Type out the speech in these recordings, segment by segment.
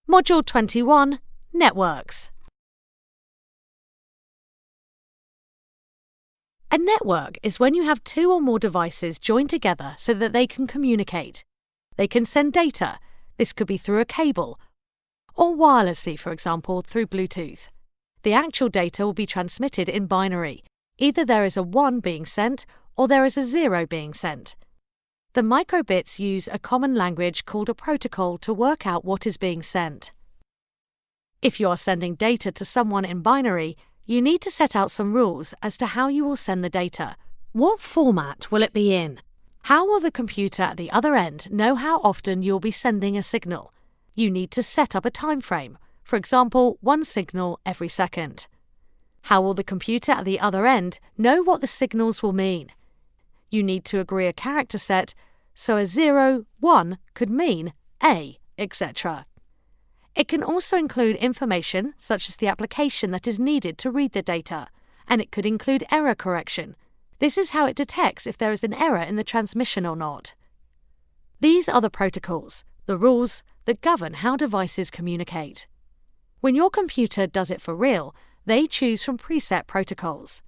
Module 21, Networks. A network is when you have two or more devices joined together so that they can communicate. They can send data. This could be through a cable, or wirelessly, for example, through Bluetooth. The actual data will be transmitted in binary. Either there is a 1 being sent or there is a 0 being sent. The microbits use a common language called a protocol to work out what is being sent. If you are sending data to someone in binary, you need to set out some rules as to how you will send the data. What format will it be in? How will the computer at the other end know how often you'll be sending a signal? You need to set up a time frame, for example, 1 signal every second. How will the computer at the other end know what the signals will mean? You need to agree a character set, so a 0, 1 could mean A, etc. It can also include information such as the application that is needed to read the data, and it could include error correction. This is how it detects if there is an error in the transmission or not. These are the protocols, the rules that govern how devices communicate. When your computer does it for real, they choose from preset protocols.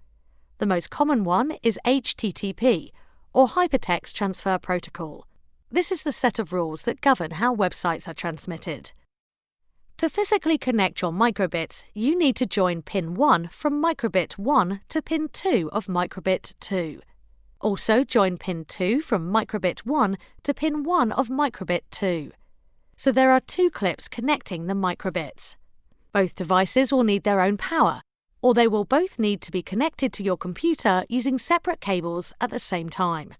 The most common one is HTTP, or Hypertext Transfer Protocol. This is the set of rules that govern how websites are transmitted. To physically connect your microbits, you need to join pin 1 from microbit 1 to pin 2 of microbit 2. Also join pin 2 from microbit 1 to pin 1 of microbit 2. So there are 2 clips connecting the microbits. Both devices will need their own power, or they will both need to be connected to your computer using separate cables at the same time.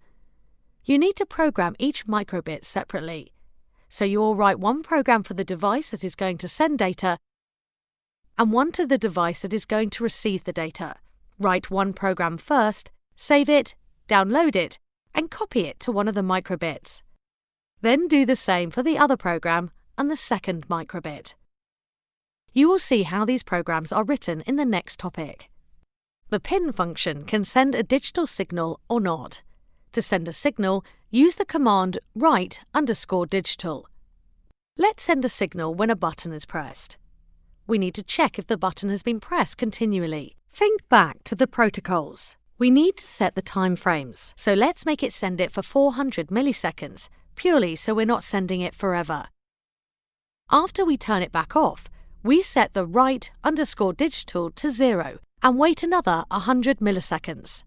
You need to program each microbit separately. So you will write one program for the device that is going to send data and one to the device that is going to receive the data. Write one program first, save it, download it, and copy it to one of the microbits. Then do the same for the other program and the second microbit. You will see how these programs are written in the next topic. The pin function can send a digital signal or not. To send a signal, use the command write_digital. Let's send a signal when a button is pressed. We need to check if the button has been pressed continually. Think back to the protocols. We need to set the time frames, so let's make it send it for 400 milliseconds, purely so we're not sending it forever. After we turn it back off, we set the write_digital to 0 and wait another 100 milliseconds.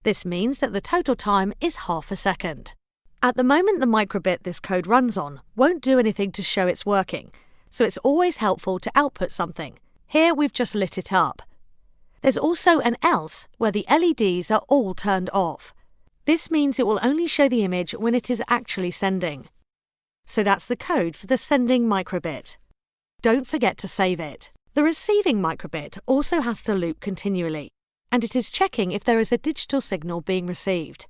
This means that the total time is half a second. At the moment, the microbit this code runs on won't do anything to show it's working, so it's always helpful to output something. Here we've just lit it up. There's also an else where the LEDs are all turned off. This means it will only show the image when it is actually sending. So that's the code for the sending microbit. Don't forget to save it. The receiving microbit also has to loop continually, and it is checking if there is a digital signal being received.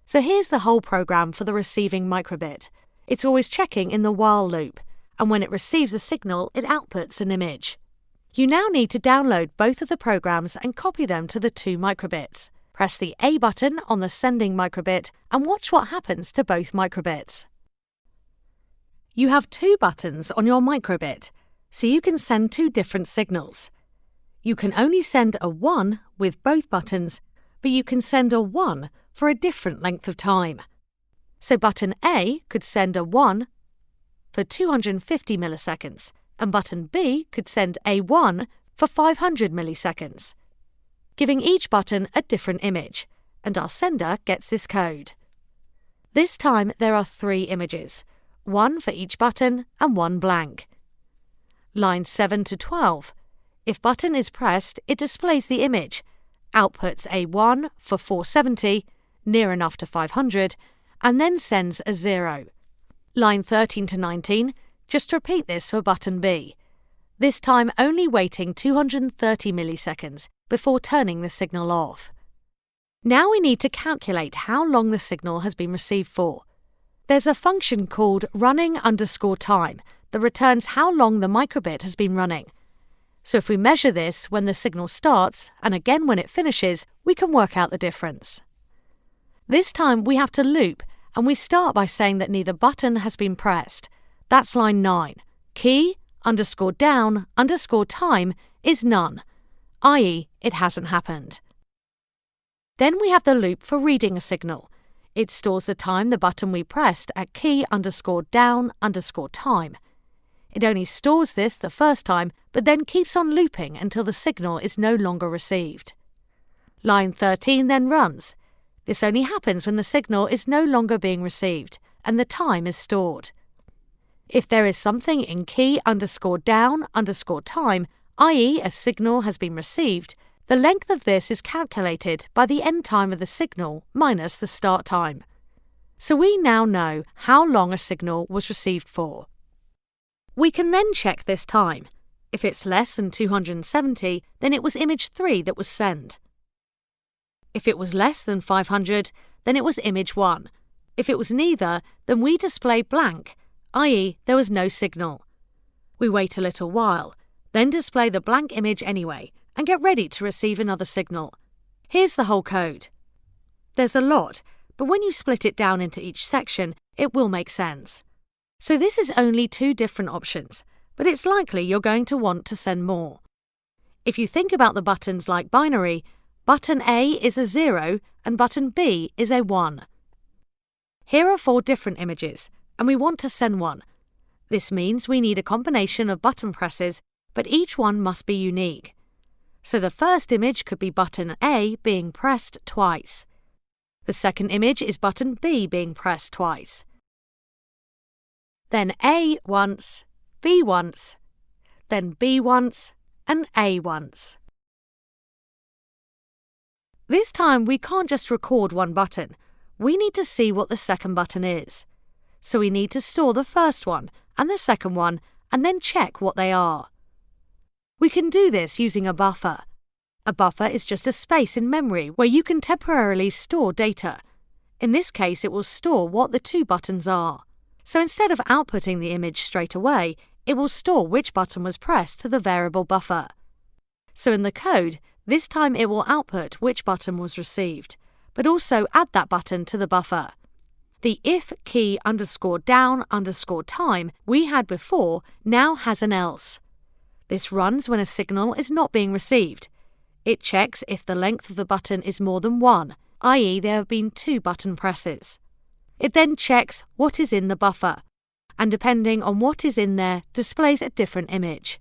So here's the whole program for the receiving microbit. It's always checking in the while loop, and when it receives a signal, it outputs an image. You now need to download both of the programs and copy them to the 2 microbits. Press the A button on the sending microbit and watch what happens to both microbits. You have 2 buttons on your microbit, so you can send 2 different signals. You can only send a 1 with both buttons, but you can send a 1 for a different length of time. So button A could send a 1 for 250 milliseconds, and button B could send a 1 for 500 milliseconds, giving each button a different image, and our sender gets this code. This time there are 3 images, 1 for each button and 1 blank. Lines 7 to 12. If button is pressed, it displays the image, outputs a 1 for 470, near enough to 500, and then sends a 0. Line 13 to 19, just repeat this for button B, this time only waiting 230 milliseconds before turning the signal off. Now we need to calculate how long the signal has been received for. There's a function called running_time that returns how long the microbit has been running. So if we measure this when the signal starts and again when it finishes, we can work out the difference. This time we have to loop, and we start by saying that neither button has been pressed. That's line 9. Key underscore down underscore time is none, i.e. it hasn't happened. Then we have the loop for reading a signal. It stores the time the button we pressed at key underscore down underscore time. It only stores this the first time, but then keeps on looping until the signal is no longer received. Line 13 then runs. This only happens when the signal is no longer being received and the time is stored. If there is something in key underscore down underscore time, i.e. a signal has been received, the length of this is calculated by the end time of the signal minus the start time. So we now know how long a signal was received for. We can then check this time. If it's less than 270, then it was image 3 that was sent. If it was less than 500, then it was image 1. If it was neither, then we display blank, i.e. there was no signal. We wait a little while, then display the blank image anyway, and get ready to receive another signal. Here's the whole code. There's a lot, but when you split it down into each section, it will make sense. So this is only 2 different options, but it's likely you're going to want to send more. If you think about the buttons like binary, button A is a 0 and button B is a 1. Here are 4 different images, and we want to send one. This means we need a combination of button presses, but each one must be unique. So the first image could be button A being pressed twice. The second image is button B being pressed twice. Then A once, B once, then B once, and A once. This time we can't just record one button. We need to see what the second button is. So we need to store the first one and the second one and then check what they are. We can do this using a buffer. A buffer is just a space in memory where you can temporarily store data. In this case, it will store what the 2 buttons are. So instead of outputting the image straight away, it will store which button was pressed to the variable buffer. So in the code, this time it will output which button was received, but also add that button to the buffer. The if key underscore down underscore time we had before now has an else. This runs when a signal is not being received. It checks if the length of the button is more than 1, i.e. there have been 2 button presses. It then checks what is in the buffer, and depending on what is in there, displays a different image.